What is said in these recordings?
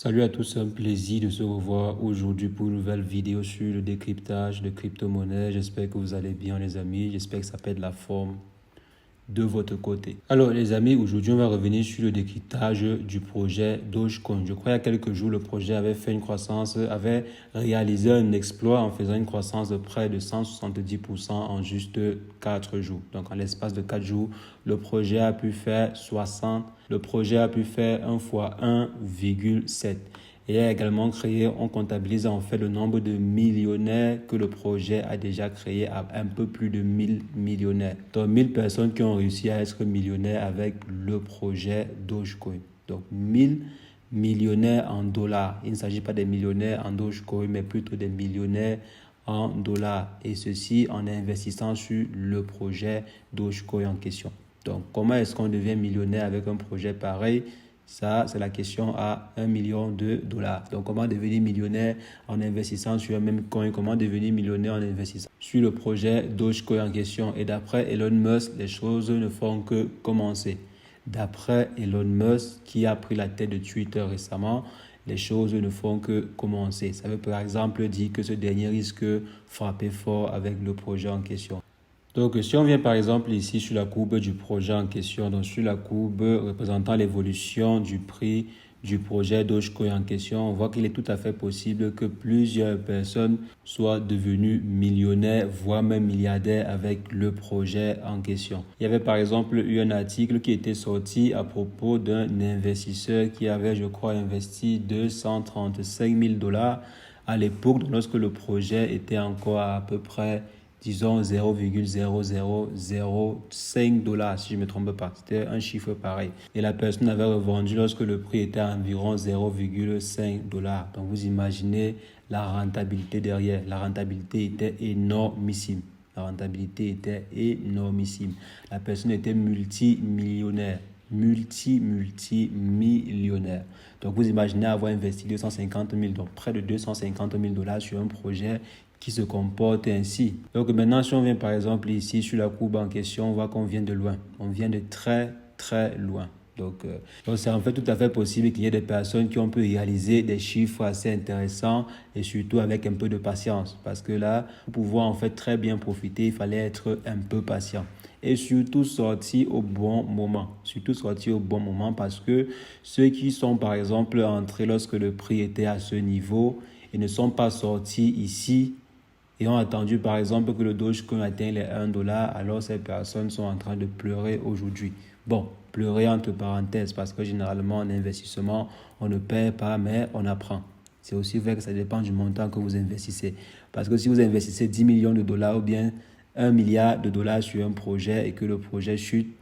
Salut à tous, c'est un plaisir de se revoir aujourd'hui pour une nouvelle vidéo sur le décryptage de crypto-monnaies. J'espère que vous allez bien les amis, j'espère que ça pète la forme de votre côté. Alors les amis, aujourd'hui on va revenir sur le décryptage du projet Dogecoin. Je crois il y a quelques jours le projet avait fait une croissance, avait réalisé un exploit en faisant une croissance de près de 170% en juste 4 jours. Donc en l'espace de 4 jours, le projet a pu faire 1 fois 1,7. Et a également créé, on comptabilise en fait le nombre de millionnaires que le projet a déjà créé à un peu plus de 1000 millionnaires. Donc 1000 personnes qui ont réussi à être millionnaires avec le projet Dogecoin. Donc 1000 millionnaires en dollars. Il ne s'agit pas des millionnaires en Dogecoin, mais plutôt des millionnaires en dollars. Et ceci en investissant sur le projet Dogecoin en question. Donc comment est-ce qu'on devient millionnaire avec un projet pareil ? Ça, c'est la question à 1 million de dollars. Donc, comment devenir millionnaire en investissant sur un même coin? Comment devenir millionnaire en investissant sur le projet Dogecoin en question? Et d'après Elon Musk, les choses ne font que commencer. D'après Elon Musk, qui a pris la tête de Twitter récemment, les choses ne font que commencer. Ça veut par exemple dire que ce dernier risque de frapper fort avec le projet en question. Donc, si on vient par exemple ici sur la courbe du projet en question, donc sur la courbe représentant l'évolution du prix du projet Dogecoin en question, on voit qu'il est tout à fait possible que plusieurs personnes soient devenues millionnaires, voire même milliardaires avec le projet en question. Il y avait par exemple eu un article qui était sorti à propos d'un investisseur qui avait, je crois, investi 235 000 dollars à l'époque lorsque le projet était encore à peu près disons 0,0005 dollars si je ne me trompe pas. C'était un chiffre pareil. Et la personne avait revendu lorsque le prix était à environ 0,5 dollars. Donc vous imaginez la rentabilité derrière. La rentabilité était énormissime. La rentabilité était énormissime. La personne était multimillionnaire. Multimillionnaire. Donc vous imaginez avoir investi 250 000, donc près de 250 000 dollars sur un projet qui se comporte ainsi. Donc maintenant, si on vient par exemple ici sur la courbe en question, on voit qu'on vient de loin. On vient de très loin. Donc c'est en fait tout à fait possible qu'il y ait des personnes qui ont pu réaliser des chiffres assez intéressants et surtout avec un peu de patience. Parce que là, pour pouvoir en fait très bien profiter, il fallait être un peu patient. Et surtout sortir au bon moment. Surtout sortir au bon moment parce que ceux qui sont par exemple entrés lorsque le prix était à ce niveau et ne sont pas sortis ici et ont attendu par exemple que le Dogecoin atteigne les 1 dollar, alors ces personnes sont en train de pleurer aujourd'hui. Bon, pleurer entre parenthèses parce que généralement en investissement, on ne perd pas mais on apprend. C'est aussi vrai que ça dépend du montant que vous investissez. Parce que si vous investissez 10 millions de dollars ou bien 1 milliard de dollars sur un projet et que le projet chute,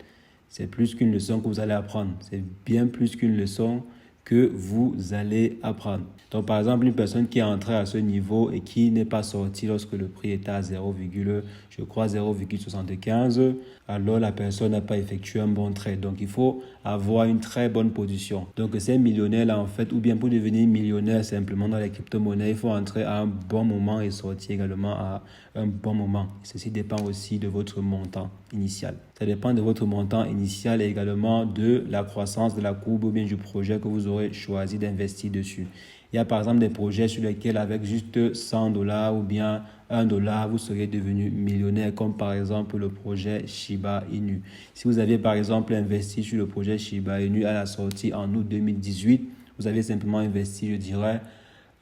c'est plus qu'une leçon que vous allez apprendre. C'est bien plus qu'une leçon que vous allez apprendre. Donc, par exemple, une personne qui est entrée à ce niveau et qui n'est pas sortie lorsque le prix était à 0,75, alors la personne n'a pas effectué un bon trade. Donc, il faut avoir une très bonne position. Donc, ces millionnaires-là, en fait, ou bien pour devenir millionnaire simplement dans les crypto-monnaies, il faut entrer à un bon moment et sortir également à un bon moment. Ceci dépend aussi de votre montant initial. Ça dépend de votre montant initial et également de la croissance de la courbe ou bien du projet que vous aurez choisi d'investir dessus. Il y a par exemple des projets sur lesquels avec juste 100 dollars ou bien 1 dollar, vous seriez devenu millionnaire, comme par exemple le projet Shiba Inu. Si vous aviez par exemple investi sur le projet Shiba Inu à la sortie en août 2018, vous avez simplement investi, je dirais,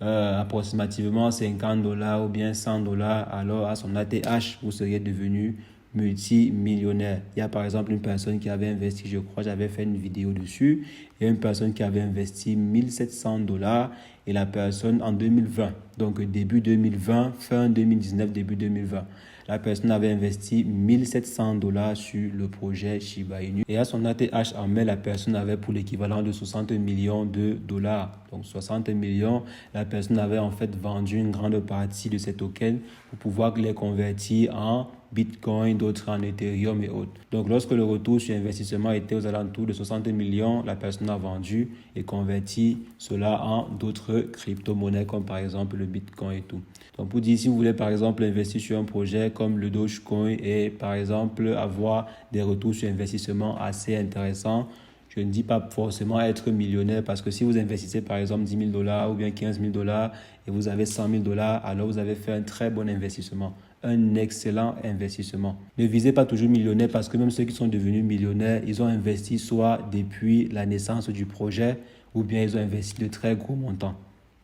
approximativement 50 dollars ou bien 100 dollars, alors à son ATH, vous seriez devenu multimillionnaire. Il y a par exemple une personne qui avait investi, je crois, j'avais fait une vidéo dessus, il y a une personne qui avait investi 1700 dollars et la personne en 2020, donc début 2020, fin 2019, début 2020. La personne avait investi 1700 dollars sur le projet Shiba Inu. Et à son ATH en mai, la personne avait pour l'équivalent de 60 millions de dollars. Donc 60 millions, la personne avait en fait vendu une grande partie de ces tokens pour pouvoir les convertir en Bitcoin, d'autres en Ethereum et autres. Donc lorsque le retour sur investissement était aux alentours de 60 millions, la personne a vendu et converti cela en d'autres crypto-monnaies comme par exemple le Bitcoin et tout. Donc pour dire, si vous voulez par exemple investir sur un projet comme le Dogecoin et par exemple avoir des retours sur investissement assez intéressants, Je ne dis pas forcément être millionnaire parce que si vous investissez par exemple $10,000 ou bien $15,000 et vous avez $100,000, alors vous avez fait un très bon investissement, un excellent investissement. Ne visez pas toujours millionnaire parce que même ceux qui sont devenus millionnaires, ils ont investi soit depuis la naissance du projet ou bien ils ont investi de très gros montants.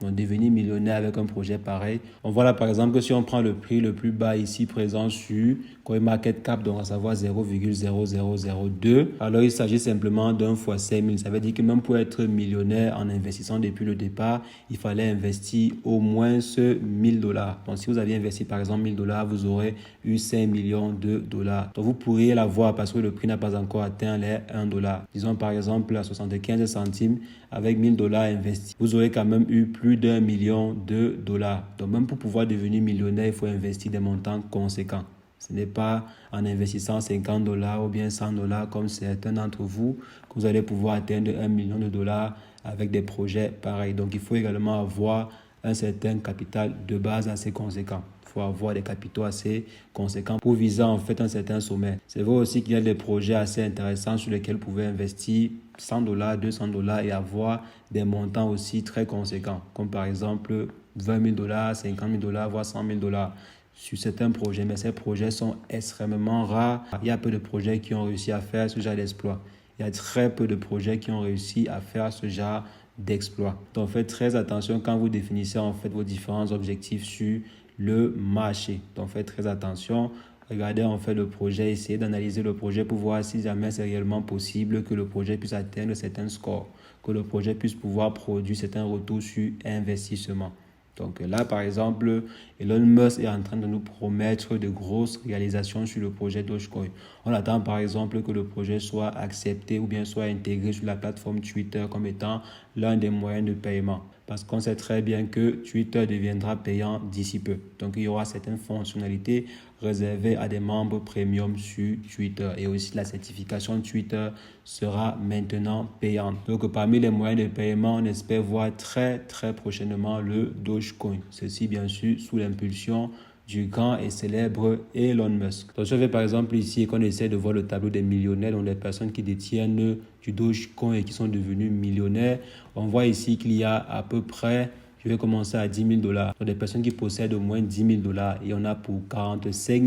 Donc, devenir millionnaire avec un projet pareil. On voit là par exemple que si on prend le prix le plus bas ici présent sur CoinMarketCap, donc à savoir 0,0002, alors il s'agit simplement d'un fois 5 000. Ça veut dire que même pour être millionnaire en investissant depuis le départ, il fallait investir au moins $1,000. Donc si vous aviez investi par exemple $1,000, vous aurez eu 5 millions de dollars. Donc vous pourriez l'avoir parce que le prix n'a pas encore atteint les $1. Disons par exemple à 75 centimes avec $1,000 investis. Vous aurez quand même eu plus d'1 million de dollars. Donc même pour pouvoir devenir millionnaire, il faut investir des montants conséquents. Ce n'est pas en investissant $50 ou bien $100 comme certains d'entre vous que vous allez pouvoir atteindre 1 million de dollars avec des projets pareils. Donc il faut également avoir un certain capital de base assez conséquent. Il faut avoir des capitaux assez conséquents pour viser en fait un certain sommet. C'est vrai aussi qu'il y a des projets assez intéressants sur lesquels vous pouvez investir $100, $200 et avoir des montants aussi très conséquents, comme par exemple $20,000, $50,000, voire $100,000 sur certains projets. Mais ces projets sont extrêmement rares. Il y a peu de projets qui ont réussi à faire ce genre d'exploit. Il y a très peu de projets qui ont réussi à faire ce genre d'exploit. Donc faites très attention quand vous définissez en fait vos différents objectifs sur le marché. Donc faites très attention. Regardez en fait le projet, essayez d'analyser le projet pour voir si jamais c'est réellement possible que le projet puisse atteindre certains scores, que le projet puisse pouvoir produire certains retours sur investissement. Donc là, par exemple, Elon Musk est en train de nous promettre de grosses réalisations sur le projet Dogecoin. On attend par exemple que le projet soit accepté ou bien soit intégré sur la plateforme Twitter comme étant l'un des moyens de paiement. Parce qu'on sait très bien que Twitter deviendra payant d'ici peu. Donc, il y aura certaines fonctionnalités réservées à des membres premium sur Twitter. Et aussi, la certification Twitter sera maintenant payante. Donc, parmi les moyens de paiement, on espère voir très, très prochainement le Dogecoin. Ceci, bien sûr, sous l'impulsion du grand et célèbre Elon Musk. Donc, je vais par exemple ici qu'on essaie de voir le tableau des millionnaires, donc les personnes qui détiennent du Dogecoin et qui sont devenus millionnaires. On voit ici qu'il y a à peu près, je vais commencer à $10,000. Donc, des personnes qui possèdent au moins $10,000 et on a pour 45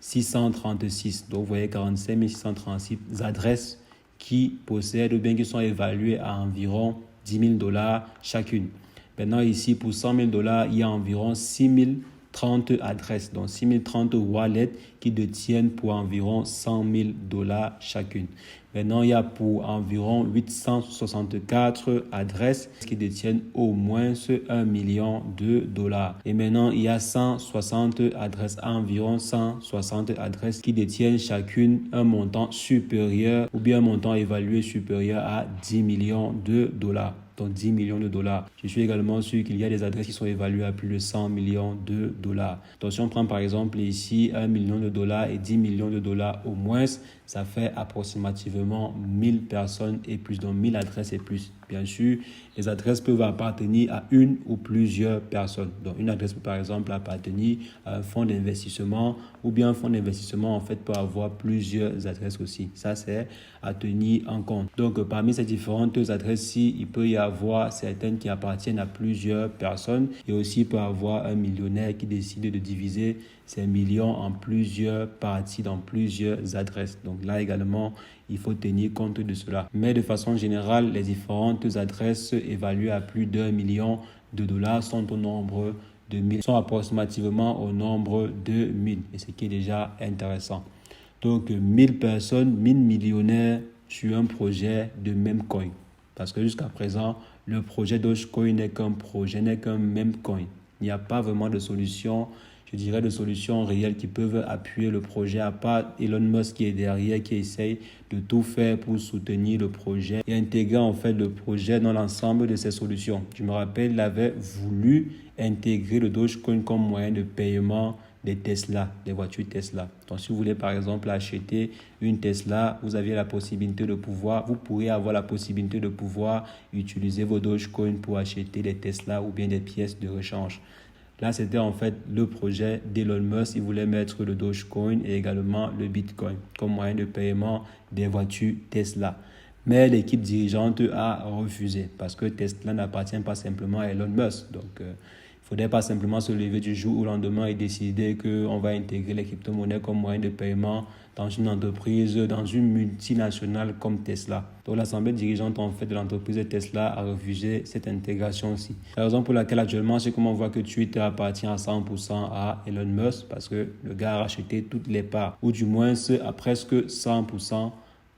636. Donc, vous voyez 45 636 adresses qui possèdent ou bien qui sont évaluées à environ $10,000 chacune. Maintenant, ici, pour $100,000, il y a environ 6 030 adresses, donc 6 030 wallets qui détiennent pour environ $100,000 chacune. Maintenant, il y a pour environ 864 adresses qui détiennent au moins $1 million. Et maintenant, il y a 160 adresses, environ 160 adresses qui détiennent chacune un montant supérieur ou bien un montant évalué supérieur à $10 millions. Donc $10 millions. Je suis également sûr qu'il y a des adresses qui sont évaluées à plus de $100 millions. Donc si on prend par exemple ici $1 million et $10 millions au moins, ça fait approximativement 1000 personnes et plus, donc 1000 adresses et plus. Bien sûr, les adresses peuvent appartenir à une ou plusieurs personnes. Donc une adresse peut par exemple appartenir à un fonds d'investissement ou bien un fonds d'investissement en fait peut avoir plusieurs adresses aussi. Ça c'est à tenir en compte. Donc parmi ces différentes adresses-ci, il peut y avoir certaines qui appartiennent à plusieurs personnes et aussi il peut y avoir un millionnaire qui décide de diviser ces millions en plusieurs parties, dans plusieurs adresses. Donc là également, il faut tenir compte de cela. Mais de façon générale, les différentes adresses évaluées à plus d'1 million de dollars sont au nombre de 1000, sont approximativement au nombre de 1000, et ce qui est déjà intéressant. Donc 1000 personnes, 1000 millionnaires sur un projet de meme coin. Parce que jusqu'à présent, le projet Dogecoin n'est qu'un projet, n'est qu'un meme coin. Il n'y a pas vraiment de solution, je dirais, de solutions réelles qui peuvent appuyer le projet, à part Elon Musk qui est derrière, qui essaye de tout faire pour soutenir le projet et intégrer en fait le projet dans l'ensemble de ses solutions. Je me rappelle, il avait voulu intégrer le Dogecoin comme moyen de paiement des Tesla, des voitures Tesla. Donc, si vous voulez par exemple acheter une Tesla, vous pourrez avoir la possibilité de pouvoir utiliser vos Dogecoin pour acheter des Tesla ou bien des pièces de rechange. Là, c'était en fait le projet d'Elon Musk. Il voulait mettre le Dogecoin et également le Bitcoin comme moyen de paiement des voitures Tesla. Mais l'équipe dirigeante a refusé parce que Tesla n'appartient pas simplement à Elon Musk. Donc, il ne faudrait pas simplement se lever du jour au lendemain et décider qu'on va intégrer les crypto-monnaies comme moyen de paiement dans une entreprise, dans une multinationale comme Tesla. Donc, l'assemblée dirigeante en fait de l'entreprise Tesla a refusé cette intégration aussi. La raison pour laquelle actuellement, c'est comme on voit que Twitter appartient à 100% à Elon Musk parce que le gars a racheté toutes les parts, ou du moins à presque 100%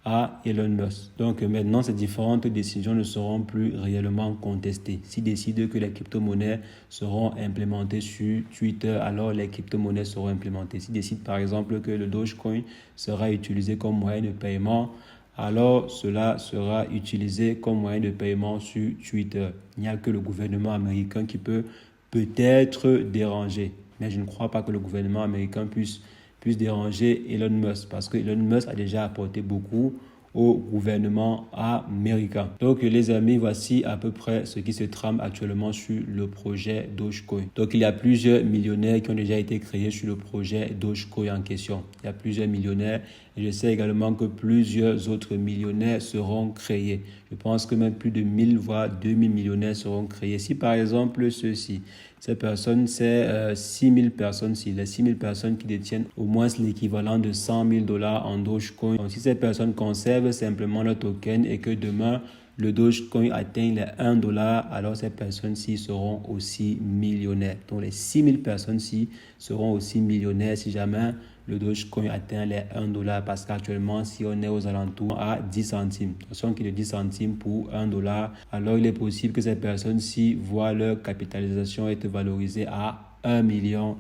à Elon Musk. Donc maintenant, ces différentes décisions ne seront plus réellement contestées. S'il décide que les crypto-monnaies seront implémentées sur Twitter, alors les crypto-monnaies seront implémentées. S'il décide par exemple que le Dogecoin sera utilisé comme moyen de paiement, alors cela sera utilisé comme moyen de paiement sur Twitter. Il n'y a que le gouvernement américain qui peut peut-être déranger. Mais je ne crois pas que le gouvernement américain puisse déranger Elon Musk parce que Elon Musk a déjà apporté beaucoup au gouvernement américain. Donc les amis, voici à peu près ce qui se trame actuellement sur le projet Dogecoin. Donc il y a plusieurs millionnaires qui ont déjà été créés sur le projet Dogecoin en question. Il y a plusieurs millionnaires et je sais également que plusieurs autres millionnaires seront créés. Je pense que même plus de 1000 voire 2000 millionnaires seront créés. Si par exemple ces personnes, c'est 6000 personnes, les 6000 personnes qui détiennent au moins l'équivalent de $100,000 en Dogecoin. Donc, si ces personnes conservent simplement le token et que demain, le Dogecoin atteint les $1, alors ces personnes-ci seront aussi millionnaires. Donc, les 6000 personnes-ci seront aussi millionnaires si jamais le Dogecoin atteint les $1 parce qu'actuellement, si on est aux alentours à 10 centimes, attention qu'il est 10 centimes pour $1, alors il est possible que ces personnes-ci voient leur capitalisation être valorisée à $1 million,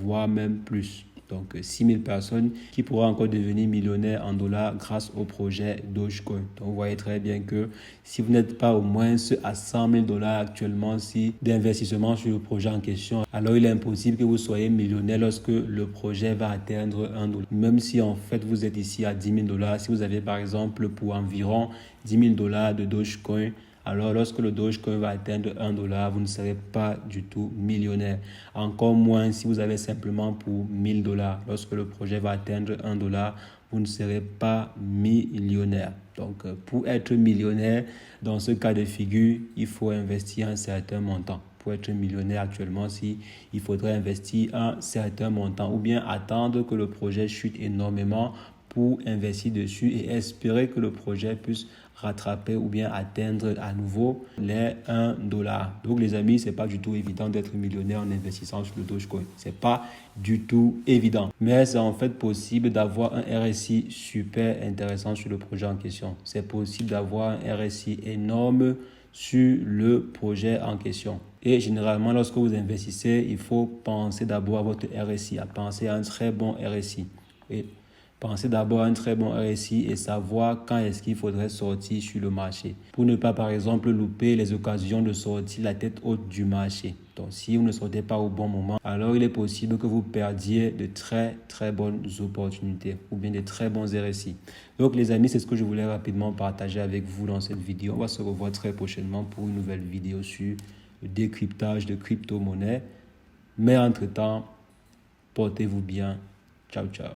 voire même plus. Donc 6000 personnes qui pourront encore devenir millionnaires en dollars grâce au projet Dogecoin. Donc vous voyez très bien que si vous n'êtes pas au moins à $100,000 actuellement d'investissement sur le projet en question, alors il est impossible que vous soyez millionnaire lorsque le projet va atteindre $1. Même si en fait vous êtes ici à $10,000, si vous avez par exemple pour environ $10,000 de Dogecoin, alors lorsque le Dogecoin va atteindre $1, vous ne serez pas du tout millionnaire. Encore moins si vous avez simplement pour $1000. Lorsque le projet va atteindre $1, vous ne serez pas millionnaire. Donc pour être millionnaire, dans ce cas de figure, il faut investir un certain montant. Pour être millionnaire actuellement, il faudrait investir un certain montant ou bien attendre que le projet chute énormément pour investir dessus et espérer que le projet puisse rattraper ou bien atteindre à nouveau les $1. Donc les amis, c'est pas du tout évident d'être millionnaire en investissant sur le Dogecoin. C'est pas du tout évident. Mais c'est en fait possible d'avoir un RSI super intéressant sur le projet en question. C'est possible d'avoir un RSI énorme sur le projet en question. Et généralement, lorsque vous investissez, il faut penser d'abord à votre RSI, à penser à un très bon RSI. Et pensez d'abord à un très bon RSI et savoir quand est-ce qu'il faudrait sortir sur le marché pour ne pas, par exemple, louper les occasions de sortir la tête haute du marché. Donc, si vous ne sortez pas au bon moment, alors il est possible que vous perdiez de très, très bonnes opportunités ou bien de très bons RSI. Donc, les amis, c'est ce que je voulais rapidement partager avec vous dans cette vidéo. On va se revoir très prochainement pour une nouvelle vidéo sur le décryptage de crypto-monnaies. Mais entre-temps, portez-vous bien. Ciao, ciao.